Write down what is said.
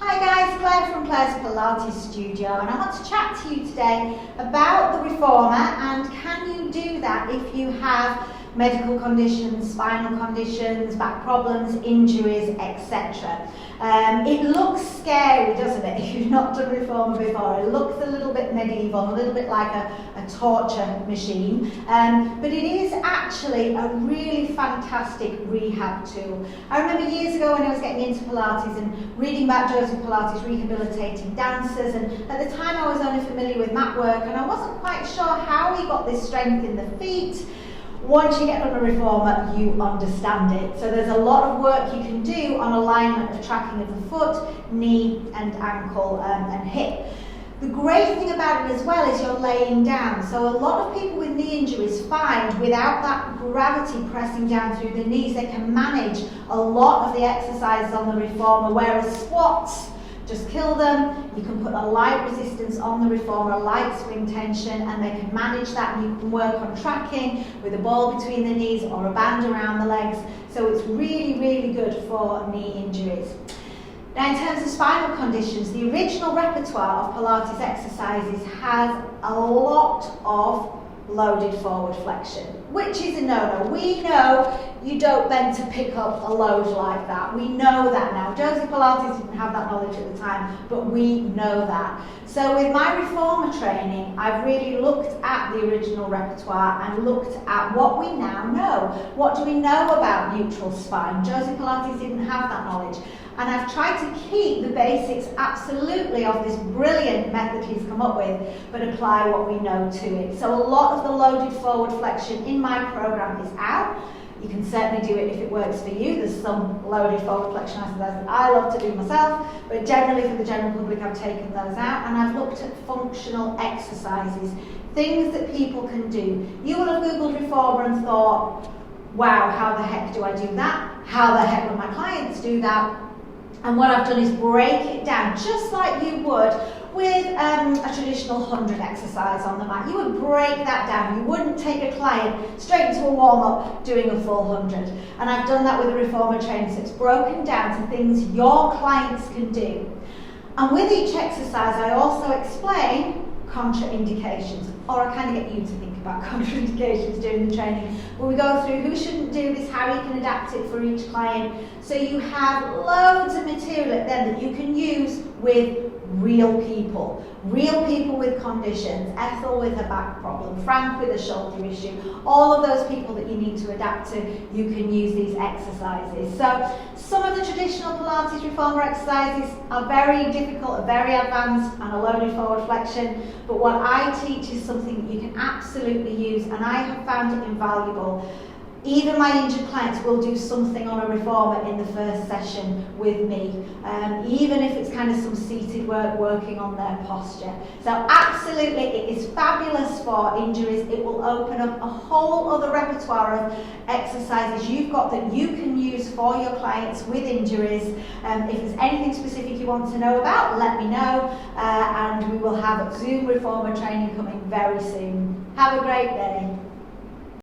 Hi guys, Claire from Claire's Pilates Studio, and I want to chat to you today about the reformer and can you do that if you have medical conditions, spinal conditions, back problems, injuries, etc. It looks scary, doesn't it, if you've not done reformer before. It looks a little bit medieval, a little bit like a torture machine, but it is actually a really fantastic rehab tool. I remember years ago when I was getting into Pilates and reading about Joseph Pilates rehabilitating dancers, and at the time I was only familiar with mat work and I wasn't quite sure how he got this strength in the feet. Once you get on a reformer, you understand it. So there's a lot of work you can do on alignment of tracking of the foot, knee and ankle and hip. The great thing about it as well is you're laying down. So a lot of people with knee injuries find without that gravity pressing down through the knees, they can manage a lot of the exercises on the reformer, whereas squats just kill them. You can put a light resistance on the reformer, a light swing tension, and they can manage that, and you can work on tracking with a ball between the knees or a band around the legs. So it's really, really good for knee injuries. Now in terms of spinal conditions, the original repertoire of Pilates exercises has a lot of loaded forward flexion, which is a no-no. We know you don't meant to pick up a load like that. We know that now. Joseph Pilates didn't have that knowledge at the time, but we know that. So with my reformer training, I've really looked at the original repertoire and looked at what we now know. What do we know about neutral spine? Joseph Pilates didn't have that knowledge. And I've tried to keep the basics absolutely of this brilliant method he's come up with, but apply what we know to it. So a lot of the loaded forward flexion in my program is out. You can certainly do it if it works for you. There's some loaded forward flexion exercises I love to do myself, but generally for the general public I've taken those out, and I've looked at functional exercises, things that people can do. You will have Googled reformer and thought, wow, how the heck do I do that? How the heck would my clients do that? And what I've done is break it down, just like you would with a traditional 100 exercise on the mat. You would break that down. You wouldn't take a client straight into a warm-up doing a full 100. And I've done that with a reformer training, so it's broken down to things your clients can do. And with each exercise, I also explain contraindications, or I kind of get you to think about contraindications during the training. But we go through who shouldn't do this, how you can adapt it for each client. So you have loads of material at the end that you can use with real people with conditions, Ethel with a back problem, Frank with a shoulder issue, all of those people that you need to adapt to, you can use these exercises. So some of the traditional Pilates reformer exercises are very difficult, are very advanced, and a loaded forward flexion, but what I teach is something that you can absolutely use, and I have found it invaluable. Even my injured clients will do something on a reformer in the first session with me, even if it's kind of some seated work, working on their posture. So absolutely, it is fabulous for injuries. It will open up a whole other repertoire of exercises you've got that you can use for your clients with injuries. If there's anything specific you want to know about, let me know, and we will have Zoom reformer training coming very soon. Have a great day.